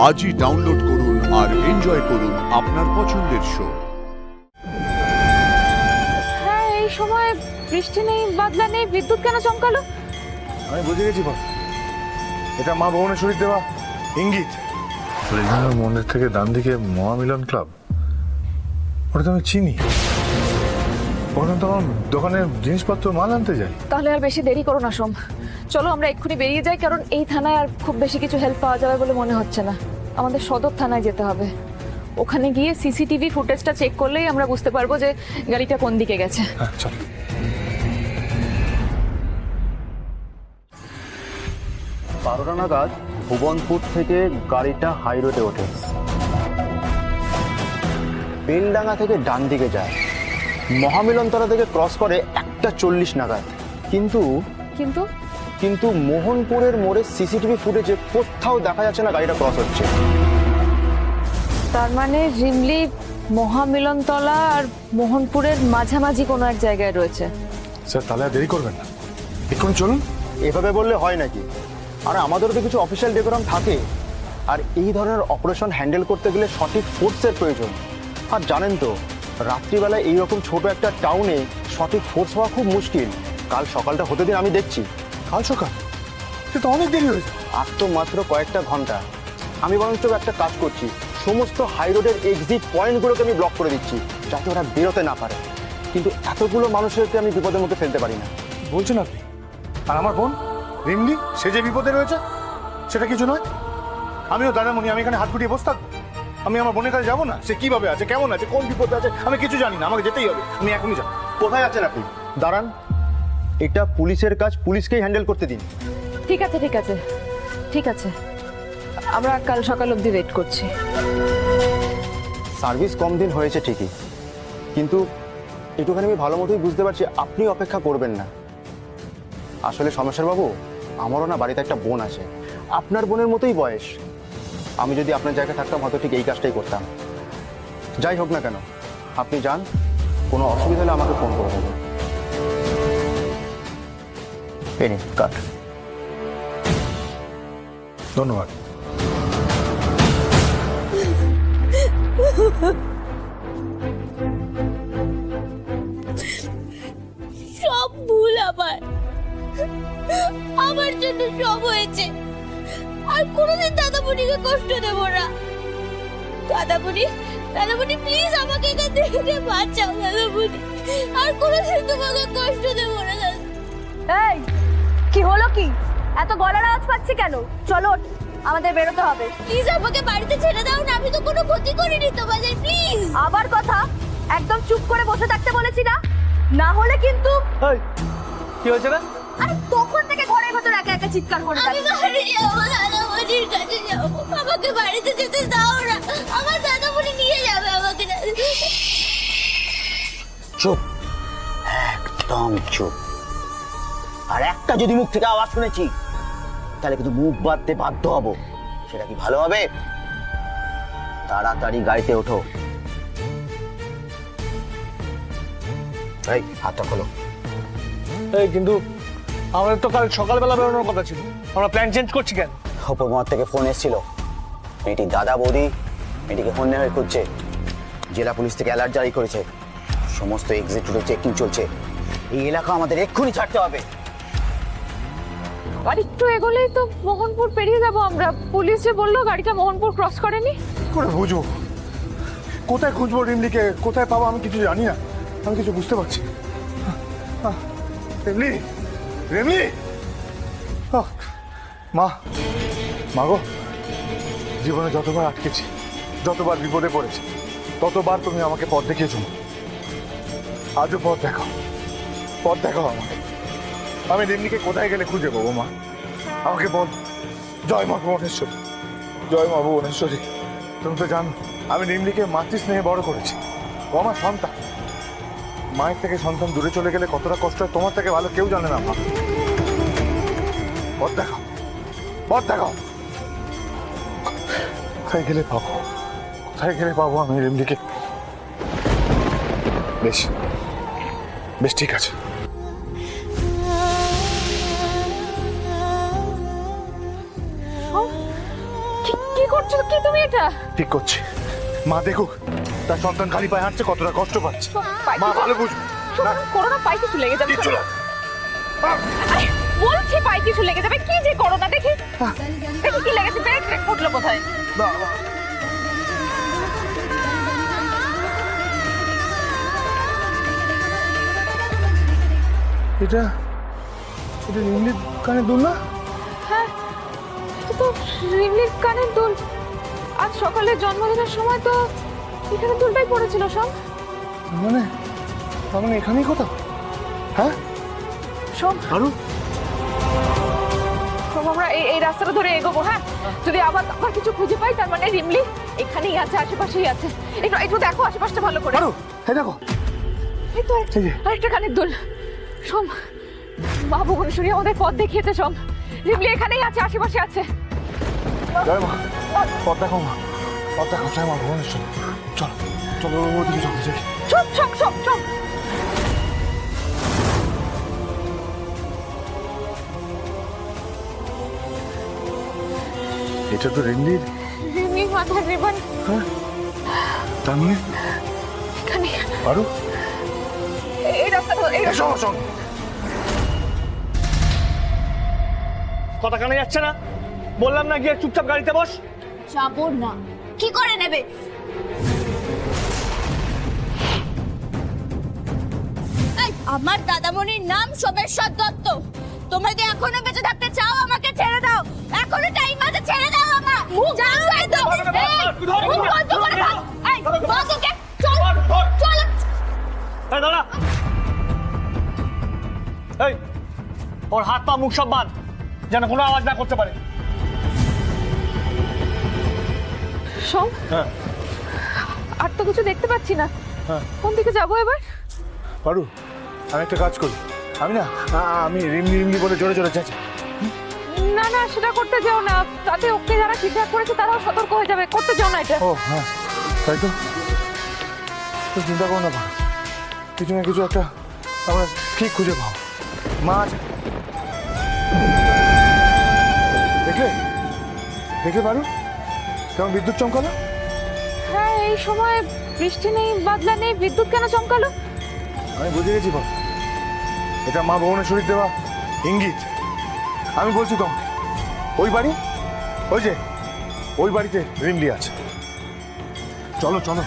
আজই ডাউনলোড করুন আর এনজয় করুন আপনার পছন্দের শো। হ্যাঁ, এই সময় বৃষ্টি নেই, বাদলা নেই, বিদ্যুৎ কেন চমকালো? আমি বুঝে গেছি বল, এটা মা ভুবনেশ্বরীর দেওয়া ইঙ্গিত। রেজিনার মন্দির থেকে ডান দিকে মহামিলন ক্লাব, ওটা তো আমি চিনি। ওখানে তো আমার দোকানের জিনিসপত্র মাল আনতে যাই। তাহলে আর বেশি দেরি করো না সোম, চলো আমরা এক্ষুনি বেরিয়ে যাই, কারণ এই থানায় আর খুব বেশি কিছু হেল্প পাওয়া যাবে বলে মনে হচ্ছে না। আমাদের সদর থানায় যেতে হবে। ওখানে গিয়ে সিসিটিভি ফুটেজটা চেক করলেই আমরা বুঝতে পারবো যে গাড়িটা কোন দিকে গেছে। হ্যাঁ চল। 12টা নাগাদ ভুবনপুর থেকে গাড়িটা হাই রোডে ওঠে, বেলডাঙ্গা থেকে ডান দিকে যায়, মহামিলনতলা থেকে ক্রস করে 1:40 নাগাদ। কিন্তু কিন্তু কিন্তু মোহনপুরের মোড়ে সিসিটিভি ফুটেজে কোথাও দেখা যাচ্ছে না গাড়িটা ক্রস হচ্ছে। তার মানে রিমলি মহামিলনতলা আর মোহনপুরের মাঝামাঝি কোনো এক জায়গায় রয়েছে। স্যার তাহলে আর দেরি করবেন না, এক্ষুনি চলুন। এভাবে বললে হয় নাকি? আর আমাদেরও তো কিছু অফিসিয়াল ডেকোরাম থাকে, আর এই ধরনের অপারেশন হ্যান্ডেল করতে গেলে সঠিক ফোর্সের প্রয়োজন। আর জানেন তো, রাত্রিবেলায় এইরকম ছোট একটা টাউনে সঠিক ফোর্স হওয়া খুব মুশকিল। কাল সকালটা হতে দিন, আমি দেখছি। কাল সকাল? সে তো অনেক দেরি হয়েছে। আর তো মাত্র কয়েকটা ঘন্টা। আমি বরঞ্চ একটা কাজ করছি, সমস্ত হাই রোডের এক্সিট পয়েন্টগুলোকে আমি ব্লক করে দিচ্ছি, যাতে ওরা বেরোতে না পারে। কিন্তু এতগুলো মানুষকে আমি বিপদের মুখে ফেলতে পারি না। বলছেন আপনি? আর আমার বোন রিমলি, সে যে বিপদে রয়েছে সেটা কিছু নয়। আমিও দাদামণি, আমি এখানে হাত গুটিয়ে বসে থাকবো? আমি আমার বোনের কাছে যাবো না? সে কিভাবে আছে, কেমন আছে, কোন বিপদে আছে আমি কিছু জানি না, আমাকে যেতেই হবে। আমি এখনই যাবো। কোথায় আছেন আপনি? দাঁড়ান, এটা পুলিশের কাজ, পুলিশকেই হ্যান্ডেল করতে দিন। ঠিক আছে ঠিক আছে ঠিক আছে, আমরা কাল সকাল অবধি ওয়েট করছি। সার্ভিস কম দিন হয়েছে ঠিকই, কিন্তু একটুখানি আমি ভালো মতোই বুঝতে পারছি আপনি অপেক্ষা করবেন না। আসলে সমস্যার বাবু, আমারও না বাড়িতে একটা বোন আছে, আপনার বোনের মতোই বয়স। আমি যদি আপনার জায়গায় থাকতাম হয়তো ঠিক এই কাজটাই করতাম। যাই হোক না কেন, আপনি যান, কোনো অসুবিধা হলে আমাকে ফোন করে দেবেন। এই নিন কাট। ধন্যবাদ। সব ভুল আমার জন্য সব হয়েছে। আর কোনোদিন দাদামণিকে কষ্ট দেব না। দাদামণি প্লিজ আমাকে এখান থেকে বাঁচাও দাদামণি। আর কোনোদিন তোমাকে কষ্ট দেব না দাদা। এই কি হলো, কি এত গলার আওয়াজ পাচ্ছি কেন? চলো আমাদের বেরোতে হবে। প্লিজ আমাকে বাড়িতে ছেড়ে দাও না, আমি তো কোনো ক্ষতি করিনি তোমাদের। প্লিজ। আবার কথা, একদম চুপ করে বসে থাকতে বলেছি না? না হলে কিন্তু। কি হয়েছে রে? আরে তখন থেকে ঘরের ভেতর একা একা চিৎকার করে আমি বাড়ি যাবো, দাদামণির কাছে যাবো। আমাকে বাড়িতে যেতে দাও না, আমার দাদামণি নিয়ে যাবে আমাকে। চুপ, একদম চুপ। আর একটা যদি মুখ থেকে আওয়াজ শুনেছি তাহলে কিন্তু মুখ বাঁধতে বাধ্য হব। সেটা কি ভালো হবে? তাড়াতাড়ি গাড়িতে ওঠো। এই হাতটা খোলো। এই কিন্তু আমাদের তো কাল সকালবেলা বেরোনোর কথা ছিল, আমরা প্ল্যান চেঞ্জ করছি কেন? ওপর মহল থেকে ফোন এসেছিল, মেয়েটির দাদা বৌদি মেয়েটিকে ফোন নেওয়া করছে। জেলা পুলিশ থেকে অ্যালার্ট জারি করেছে, সমস্ত এক্সিট রুটে চেকিং চলছে। এই এলাকা আমাদের এক্ষুনি ছাড়তে হবে। আর একটু এগোলেই তো মোহনপুর পেরিয়ে যাবো আমরা। পুলিশ যে বললো গাড়িটা মোহনপুর ক্রস করেনি। করে বুঝবো কোথায় খুঁজবো রিমলিকে, কোথায় পাবো আমি কিছু জানি না, আমি কিছু বুঝতে পারছি না। রিমলি, রিমলি, মা, মা গো, জীবনে যতবার আটকেছি, যতবার বিপদে পড়েছি, ততবার তুমি আমাকে পথ দেখিয়েছো। আজও পথ দেখাও, পথ দেখাও আমাকে। আমি রিমলিকে কোথায় গেলে খুঁজে পাবো মা? আমাকে বল। জয় মা ভুবনেশ্বরী, জয় মা ভুবনেশ্বরী। তুমি তো জানো আমি রিমলিকে মাতৃস্নেহে বড় করেছি, ও আমার সন্তান। মায়ের থেকে সন্তান দূরে চলে গেলে কতটা কষ্ট হয় তোমার থেকে ভালো কেউ জানে না মা। পথ দেখাও, পথ দেখাও। কোথায় গেলে পাবো, কোথায় গেলে পাবো আমি রিমলিকে? বেশ বেশ ঠিক আছে। কি করছো? করছো কি তুমি এটা? ঠিক করছি। মা দেখুক তার সন্তান খালি পায়ে হাঁটছে, কতটা কষ্ট পাচ্ছে। মা ভালো বুঝবে। না, করোনা পাই কিছু লেগে যাবে। কিচ্ছু না। আরে, বলছি পাই কিছু লেগে যাবে। কি যে করোনা দেখি দেখি কি লেগেছে। ব্রেক ব্রেক ফুটলো কোথায়? না, না। এটা এটা রিমলির কানে দুল না? হ্যাঁ, এটা তো রিমলির কানের দুল। আজ সকালে জন্মদিনের সময় তো এখানে দুলটাই পড়েছিল সব। মানে তার মানে এখানেই কোথাও? হ্যাঁ শোন, আরো শোন, আমরা এই রাস্তাটা ধরে এগোবো। হ্যাঁ, যদি আবার আবার কিছু খুঁজে পাই তার মানে রিমলি এখানেই আছে, আশেপাশেই আছে। একটু একটু দেখো আশেপাশটা ভালো করে। আরো এই দেখো। এই তো এই যে। আরেকটা কানের দুল। সোম, মা ভুবনেশ্বরী আমাদের পথ দেখিয়েছে। সোম, রিমলি এখানেই আছে, আশেপাশে আছে। জয় মা, পথ দেখো মা, পথ দেখো। জয় মা ভুবনেশ্বর। চলো চলো ওদিকে চলো যাই। চুপ চুপ চুপ চুপ। এটা তো রিমলির। রিমলি মাথার রিবন হ্যাঁ, তার মানে এখানে। আরো এই রাস্তা ধরে এই এসো এসো। কথা কানে যাচ্ছে না? বললাম না গিয়ে চুপচাপ গাড়িতে বস। যাবো না। কি করে নেবে? এই, আমার দাদামণির নাম সোমেশ্বর দত্ত। তোমরা যদি এখনো বেঁচে থাকতে চাও আমাকে ছেড়ে দাও। এখনো টাইম আছে, ছেড়ে দাও আমাকে। যাও একদম। এই, মুখ বন্ধ করে দাও। এই, বাবুকে চল চল। এই দাঁড়া। এই, ওর হাত পা মুখ সব বাঁধ, যেন কোনো আওয়াজ না করতে পারে। সোম, হ্যাঁ আর তো কিছু দেখতে পাচ্ছি না। হ্যাঁ। কোন দিকে যাবো এবার? পারু, আমি একটা কাজ করি। আমি না আমি রিমলি রিমলি বলে জোরে জোরে চাচ্ছি। না না, সেটা করতে যেও না। তাতে ওকে যারা কিডন্যাপ করেছে তারাও সতর্ক হয়ে যাবে। করতে যেও না এটা। ও হ্যাঁ, তাই তো। তো চিন্তা করো না, কিছু না কিছু একটা আমরা ঠিক খুঁজে পাবো। মা আছে। দেখলে দেখলে পারু কেমন বিদ্যুৎ চমকালো? হ্যাঁ, এই সময় বৃষ্টি নেই, বাদলা নেই, বিদ্যুৎ কেন চমকালো? আমি বুঝে গেছি বাবা, এটা মা ভুবনেশ্বরীর দেওয়া ইঙ্গিত। আমি বলছি তোমাকে, ওই বাড়ি, ওই যে ওই বাড়িতে রিমলি আছে। চলো চলো।